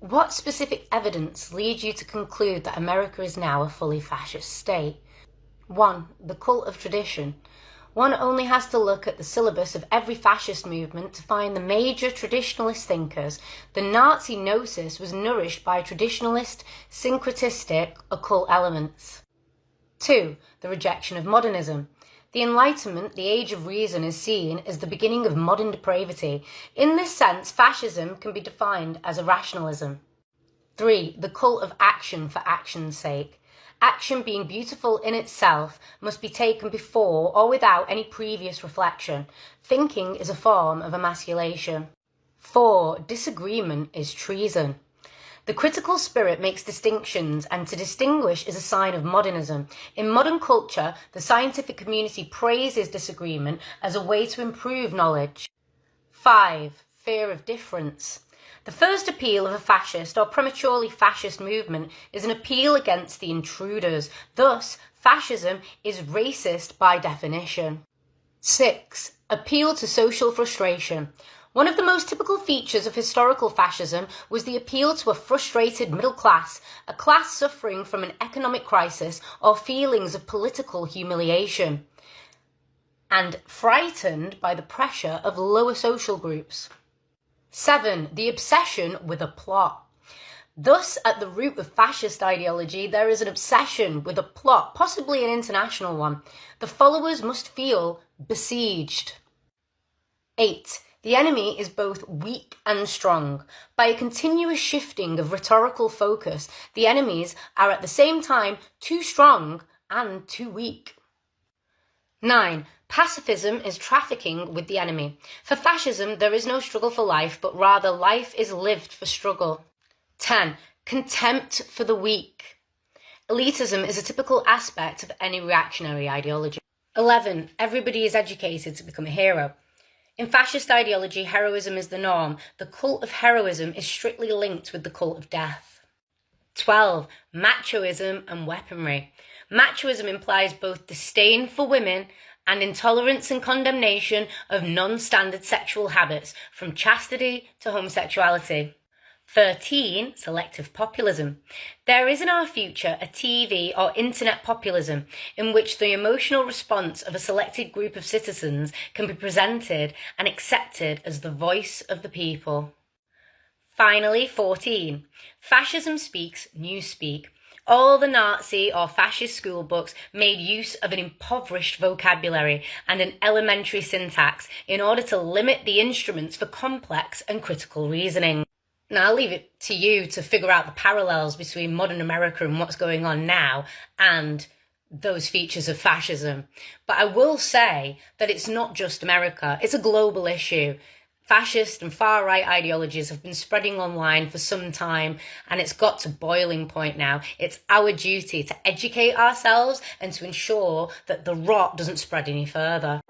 What specific evidence leads you to conclude that America is now a fully fascist state? 1. The cult of tradition. One only has to look at the syllabus of every fascist movement to find the major traditionalist thinkers. The Nazi gnosis was nourished by traditionalist, syncretistic, occult elements. 2. The rejection of modernism. The Enlightenment, the age of reason, is seen as the beginning of modern depravity. In this sense, fascism can be defined as a rationalism. 3. The cult of action for action's sake. Action, being beautiful in itself, must be taken before or without any previous reflection. Thinking is a form of emasculation. 4. Disagreement is treason. The critical spirit makes distinctions, and to distinguish is a sign of modernism. In modern culture, the scientific community praises disagreement as a way to improve knowledge. 5. Fear of difference. The first appeal of a fascist or prematurely fascist movement is an appeal against the intruders. Thus, fascism is racist by definition. 6. Appeal to social frustration. One of the most typical features of historical fascism was the appeal to a frustrated middle class, a class suffering from an economic crisis or feelings of political humiliation, and frightened by the pressure of lower social groups. 7. The obsession with a plot. Thus, at the root of fascist ideology, there is an obsession with a plot, possibly an international one. The followers must feel besieged. 8. The enemy is both weak and strong. By a continuous shifting of rhetorical focus, the enemies are at the same time too strong and too weak. 9. Pacifism is trafficking with the enemy. For fascism, there is no struggle for life, but rather life is lived for struggle. 10. Contempt for the weak. Elitism is a typical aspect of any reactionary ideology. 11. Everybody is educated to become a hero. In fascist ideology, heroism is the norm. The cult of heroism is strictly linked with the cult of death. 12. Machoism and weaponry. Machoism implies both disdain for women and intolerance and condemnation of non-standard sexual habits, from chastity to homosexuality. 13. Selective populism. There is in our future a TV or internet populism in which the emotional response of a selected group of citizens can be presented and accepted as the voice of the people. Finally, 14. Fascism speaks newspeak. All the Nazi or fascist school books made use of an impoverished vocabulary and an elementary syntax in order to limit the instruments for complex and critical reasoning. Now, I'll leave it to you to figure out the parallels between modern America and what's going on now and those features of fascism. But I will say that it's not just America, it's a global issue. Fascist and far-right ideologies have been spreading online for some time, and it's got to boiling point now. It's our duty to educate ourselves and to ensure that the rot doesn't spread any further.